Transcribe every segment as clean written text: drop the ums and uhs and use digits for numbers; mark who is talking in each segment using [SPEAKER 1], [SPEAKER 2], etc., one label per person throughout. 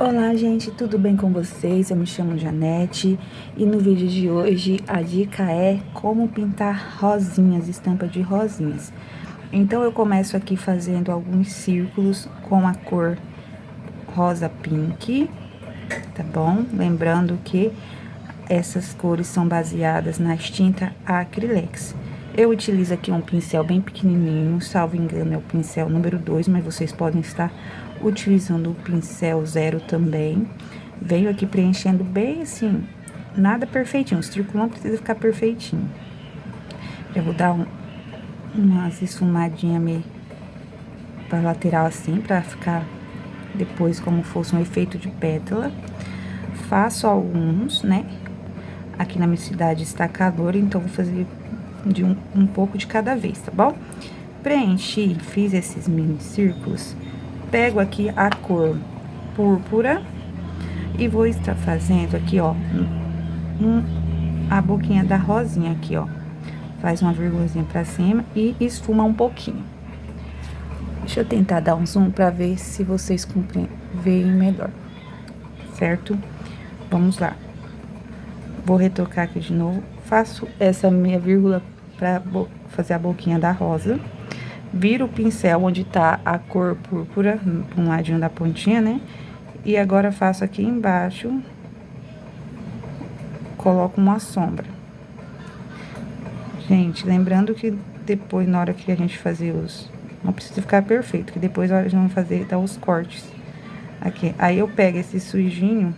[SPEAKER 1] Olá, gente, tudo bem com vocês? Eu me chamo Janete e no vídeo de hoje a dica é como pintar rosinhas, estampa de rosinhas. Então eu começo aqui fazendo alguns círculos com a cor rosa pink, tá bom? Lembrando que essas cores são baseadas nas tintas Acrylex. Eu utilizo aqui um pincel bem pequenininho, salvo engano é o pincel número 2, mas vocês podem estar utilizando o pincel 0 também. Venho aqui preenchendo bem assim, nada perfeitinho, o círculo não precisa ficar perfeitinho. Eu vou dar umas esfumadinhas meio pra lateral assim, pra ficar depois como fosse um efeito de pétala. Faço alguns, né? Aqui na minha cidade está calor, então vou fazer de um pouco de cada vez, tá bom? Preenchi, fiz esses mini círculos, pego aqui a cor púrpura e vou estar fazendo aqui, ó, a boquinha da rosinha aqui, ó. Faz uma vírgulazinha pra cima e esfuma um pouquinho. Deixa eu tentar dar um zoom pra ver se vocês veem melhor, certo? Vamos lá. Vou retocar aqui de novo. Faço essa minha vírgula pra fazer a boquinha da rosa. Viro o pincel onde tá a cor púrpura, um ladinho da pontinha, né? E agora faço aqui embaixo, coloco uma sombra. Gente, lembrando que depois, na hora que a gente fazer os... Não precisa ficar perfeito, que depois a gente vai fazer, dar os cortes. Aqui, aí eu pego esse sujinho...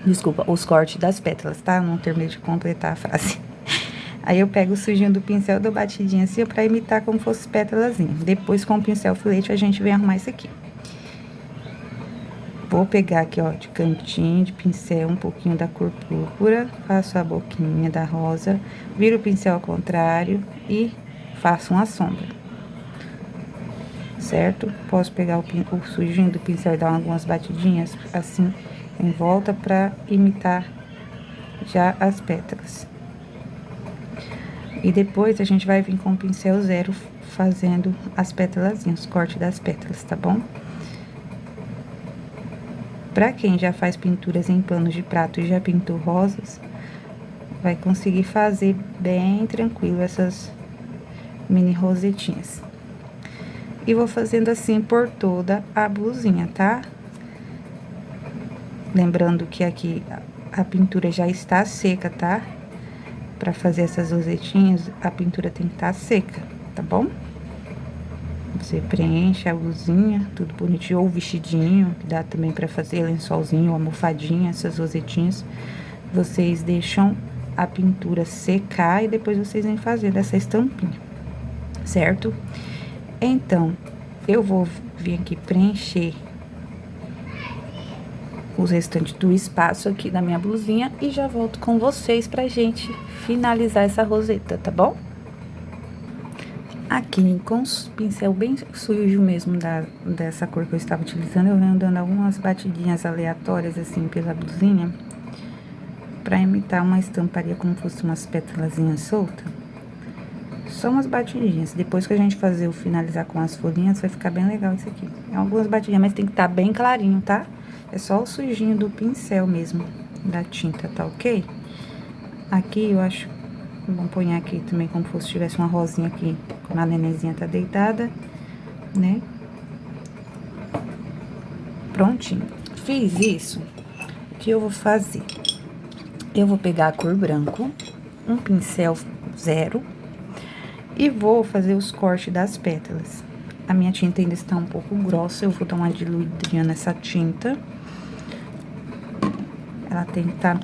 [SPEAKER 1] Desculpa, os cortes das pétalas, tá? Não terminei de completar a frase. Aí eu pego o sujinho do pincel, dou batidinha assim, pra imitar como fosse pétalazinha. Depois, com o pincel filete, a gente vem arrumar isso aqui. Vou pegar aqui, ó, de cantinho, de pincel, um pouquinho da cor púrpura, faço a boquinha da rosa, viro o pincel ao contrário e faço uma sombra. Certo? Posso pegar o sujinho do pincel e dar algumas batidinhas, assim, em volta, pra imitar já as pétalas. E depois, a gente vai vir com o pincel 0, fazendo as pétalazinhas, os cortes das pétalas, tá bom? Pra quem já faz pinturas em panos de prato e já pintou rosas, vai conseguir fazer bem tranquilo essas mini rosetinhas. E vou fazendo assim por toda a blusinha, tá? Lembrando que aqui a pintura já está seca, tá? Pra fazer essas rosetinhas, a pintura tem que estar seca, tá bom? Você preenche a blusinha, tudo bonitinho, ou o vestidinho, que dá também pra fazer lençolzinho, almofadinha, essas rosetinhas. Vocês deixam a pintura secar e depois vocês vêm fazendo essa estampinha, certo? Então, eu vou vir aqui preencher os restantes do espaço aqui da minha blusinha e já volto com vocês pra gente finalizar essa roseta, tá bom? Aqui, com o pincel bem sujo mesmo dessa cor que eu estava utilizando, eu venho dando algumas batidinhas aleatórias, assim, pela blusinha, pra imitar uma estamparia como fosse umas pétalazinhas soltas. Só umas batidinhas. Depois que a gente finalizar com as folhinhas, vai ficar bem legal isso aqui. É algumas batidinhas, mas tem que estar bem clarinho, tá? É só o sujinho do pincel mesmo, da tinta, tá ok? Aqui, eu acho... Vamos pôr aqui também como se tivesse uma rosinha aqui, quando a nenenzinha tá deitada, né? Prontinho. Fiz isso, o que eu vou fazer? Eu vou pegar a cor branco, um pincel 0, e vou fazer os cortes das pétalas. A minha tinta ainda está um pouco grossa, eu vou dar uma diluidinha nessa tinta. Ela tem que estar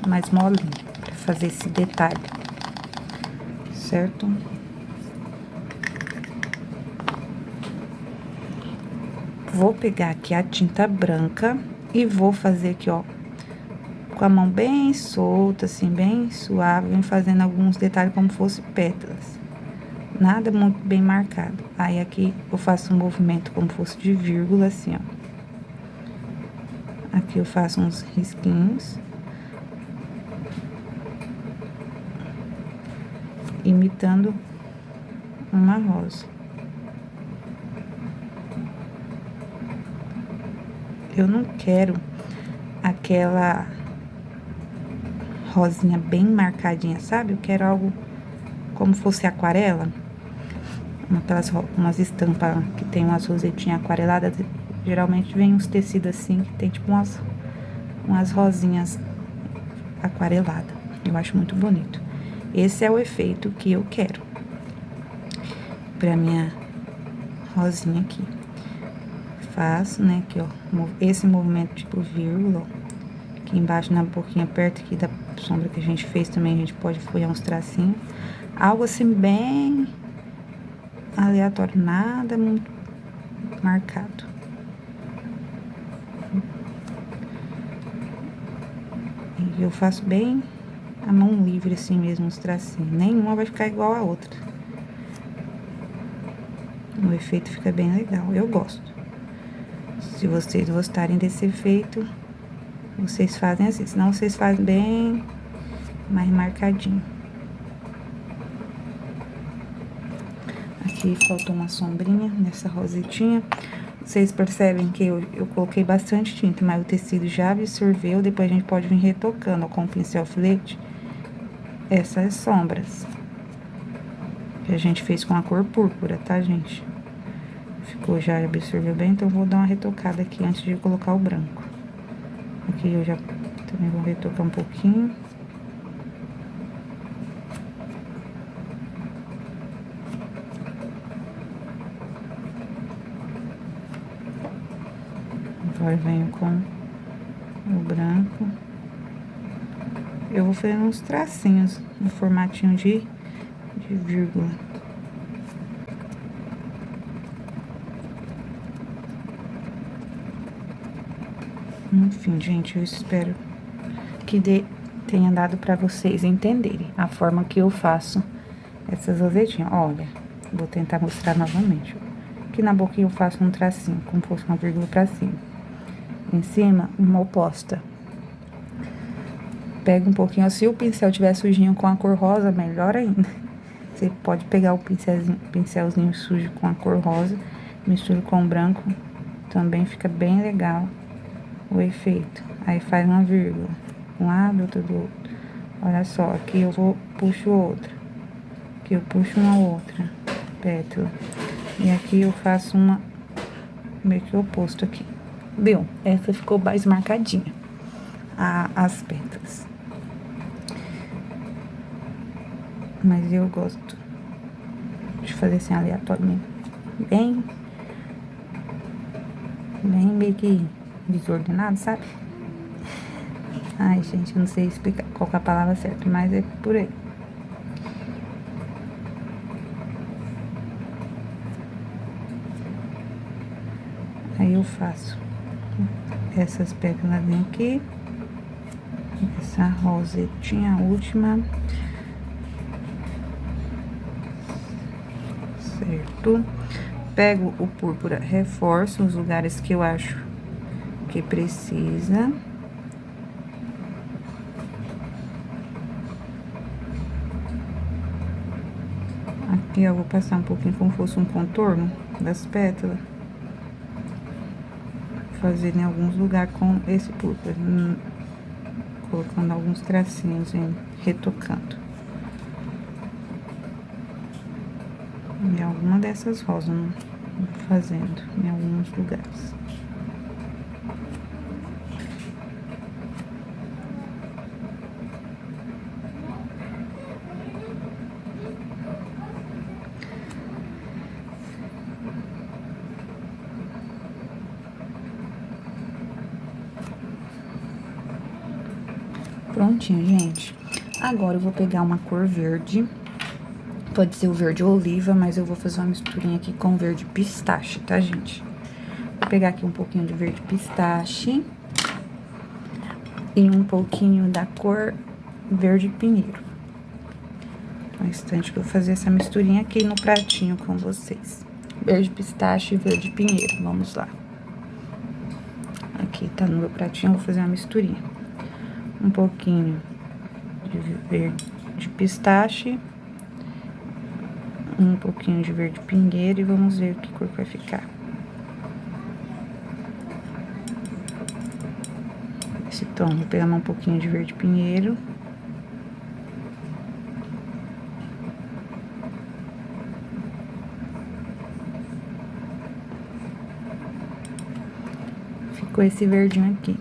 [SPEAKER 1] mais molinha pra fazer esse detalhe. Certo? Vou pegar aqui a tinta branca e vou fazer aqui, ó, com a mão bem solta, assim, bem suave, vem fazendo alguns detalhes como fosse pétalas. Nada muito bem marcado. Aí, aqui, eu faço um movimento como fosse de vírgula, assim, ó. Aqui eu faço uns risquinhos. Imitando uma rosa. eu não quero aquela rosinha bem marcadinha, sabe? Eu quero algo como fosse aquarela. Umas estampas que tem umas rosetinhas aquareladas. Geralmente vem uns tecidos assim, que tem tipo umas rosinhas aquareladas. Eu acho muito bonito. Esse é o efeito que eu quero pra minha rosinha aqui. Faço, né, aqui, ó, esse movimento tipo vírgula, ó. Aqui embaixo na boquinha, perto aqui da sombra que a gente fez também, a gente pode folhear uns tracinhos. Algo assim bem aleatório, nada muito marcado. E eu faço bem a mão livre assim mesmo, os tracinhos. Nenhuma vai ficar igual a outra. O efeito fica bem legal, eu gosto. Se vocês gostarem desse efeito, vocês fazem assim, senão vocês fazem bem mais marcadinho. Aqui faltou uma sombrinha nessa rosetinha. Vocês percebem que eu coloquei bastante tinta, mas o tecido já absorveu. Depois a gente pode vir retocando, ó, com o pincel filete essas sombras que a gente fez com a cor púrpura, tá, gente? Ficou, já absorveu bem, então eu vou dar uma retocada aqui antes de colocar o branco. Aqui eu já também vou retocar um pouquinho. Agora venho com o branco. Eu vou fazer uns tracinhos no formatinho de vírgula. Enfim, gente, eu espero que tenha dado pra vocês entenderem a forma que eu faço essas rosetinhas. Olha, vou tentar mostrar novamente. Aqui na boquinha eu faço um tracinho, como fosse uma vírgula pra cima. Em cima, uma oposta. Pega um pouquinho, se o pincel tiver sujinho com a cor rosa, melhor ainda. Você pode pegar o pincelzinho sujo com a cor rosa, mistura com o branco, também fica bem legal o efeito. Aí faz uma vírgula, um lado, outro do outro. Olha só, aqui eu puxo outra, aqui eu puxo uma outra pétala. E aqui eu faço uma meio que oposto aqui. Viu? Essa ficou mais marcadinha, as pétalas. Mas eu gosto de fazer assim aleatoriamente. Bem meio que desordenado, sabe? Ai, gente, eu não sei explicar qual que é a palavra certa, mas é por aí. Aí eu faço essas pétalas aqui, essa rosetinha, a última, certo? Pego o púrpura, reforço os lugares que eu acho que precisa. Aqui eu vou passar um pouquinho como fosse um contorno das pétalas. Fazer em alguns lugares com esse púrpura, colocando alguns tracinhos, retocando. Em alguma dessas rosas, fazendo em alguns lugares. Prontinho, gente. Agora eu vou pegar uma cor verde. Pode ser o verde oliva, mas eu vou fazer uma misturinha aqui com verde pistache, tá, gente? Vou pegar aqui um pouquinho de verde pistache e um pouquinho da cor verde pinheiro. Um instante que eu vou fazer essa misturinha aqui no pratinho com vocês. Verde pistache e verde pinheiro, vamos lá. Aqui tá no meu pratinho, eu vou fazer uma misturinha. Um pouquinho de verde pistache, um pouquinho de verde pinheiro e vamos ver que cor vai ficar. nesse tom. Vou pegar um pouquinho de verde pinheiro. Ficou esse verdinho aqui.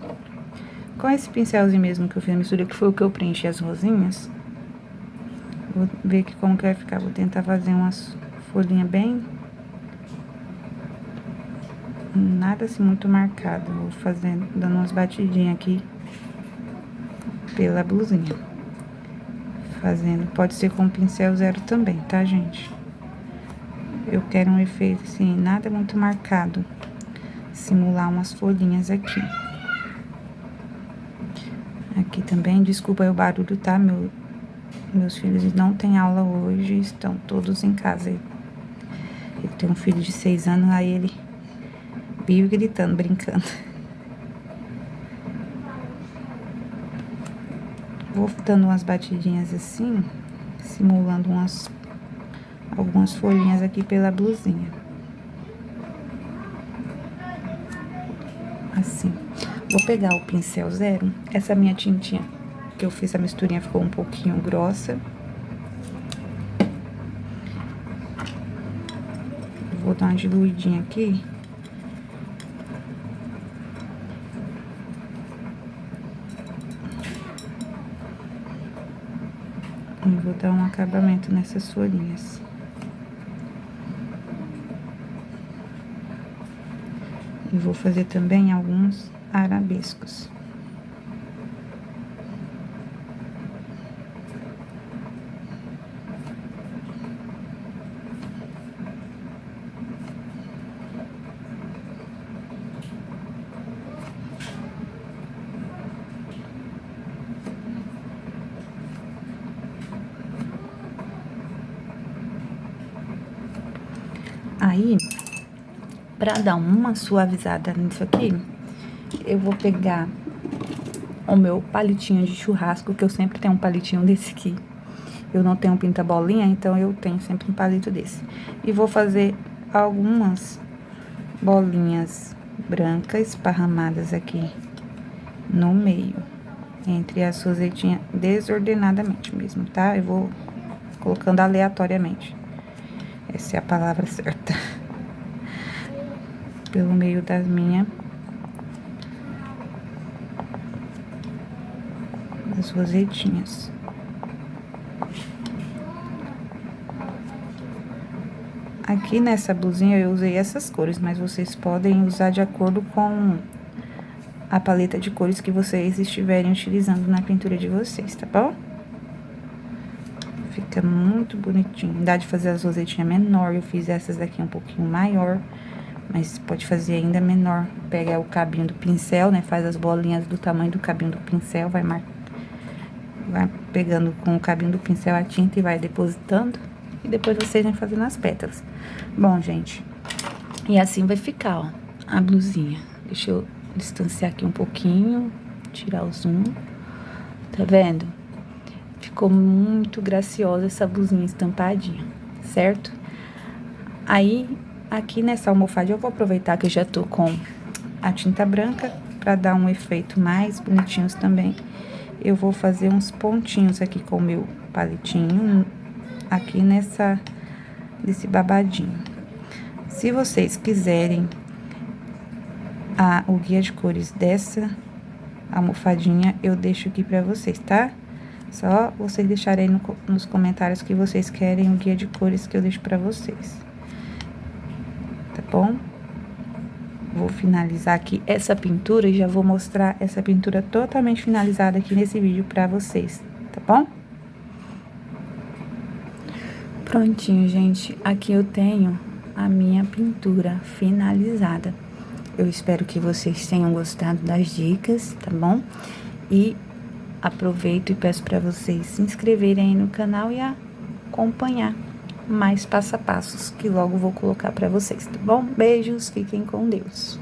[SPEAKER 1] Com esse pincelzinho mesmo que eu fiz a mistura, que foi o que eu preenchi as rosinhas, vou ver aqui como que vai ficar. Vou tentar fazer umas folhinhas bem... nada assim muito marcado. Vou fazendo, dando umas batidinhas aqui pela blusinha. Fazendo, pode ser com pincel zero também, tá, gente? Eu quero um efeito assim, nada muito marcado. Simular umas folhinhas aqui. Aqui também, desculpa aí o barulho, tá? Meus filhos não têm aula hoje, estão todos em casa. Eu tenho um filho de 6 anos, aí ele vive gritando, brincando. Vou dando umas batidinhas assim, simulando algumas folhinhas aqui pela blusinha. Assim. Vou pegar o pincel zero. Essa minha tintinha que eu fiz a misturinha ficou um pouquinho grossa. Vou dar uma diluidinha aqui. E vou dar um acabamento nessas folhinhas. E vou fazer também alguns arabescos. Aí, pra dar uma suavizada nisso aqui, eu vou pegar o meu palitinho de churrasco, que eu sempre tenho um palitinho desse aqui. Eu não tenho um pinta-bolinha, então eu tenho sempre um palito desse. E vou fazer algumas bolinhas brancas esparramadas aqui no meio, entre as rosetinhas, desordenadamente mesmo, tá? Eu vou colocando aleatoriamente. Essa é a palavra certa. Pelo meio das rosetinhas. Aqui nessa blusinha eu usei essas cores, mas vocês podem usar de acordo com a paleta de cores que vocês estiverem utilizando na pintura de vocês, tá bom? Fica muito bonitinho. Dá de fazer as rosetinhas menor, eu fiz essas daqui um pouquinho maior, mas pode fazer ainda menor. Pega o cabinho do pincel, né, faz as bolinhas do tamanho do cabinho do pincel, vai pegando com o cabinho do pincel a tinta e vai depositando. E depois vocês vão fazendo as pétalas. Bom, gente, e assim vai ficar, ó, a blusinha. Deixa eu distanciar aqui um pouquinho, tirar o zoom. Tá vendo? Ficou muito graciosa essa blusinha estampadinha, certo? Aí, aqui nessa almofadinha, eu vou aproveitar que eu já tô com a tinta branca, pra dar um efeito mais bonitinhos também. Eu vou fazer uns pontinhos aqui com o meu palitinho, aqui nesse babadinho. Se vocês quiserem o guia de cores dessa almofadinha, eu deixo aqui pra vocês, tá? Só vocês deixarem nos comentários que vocês querem o guia de cores que eu deixo pra vocês. Tá bom? Vou finalizar aqui essa pintura e já vou mostrar essa pintura totalmente finalizada aqui nesse vídeo pra vocês, tá bom? Prontinho, gente. Aqui eu tenho a minha pintura finalizada. Eu espero que vocês tenham gostado das dicas, tá bom? E aproveito e peço para vocês se inscreverem aí no canal e acompanhar mais passo a passos que logo vou colocar para vocês, tá bom? Beijos, fiquem com Deus.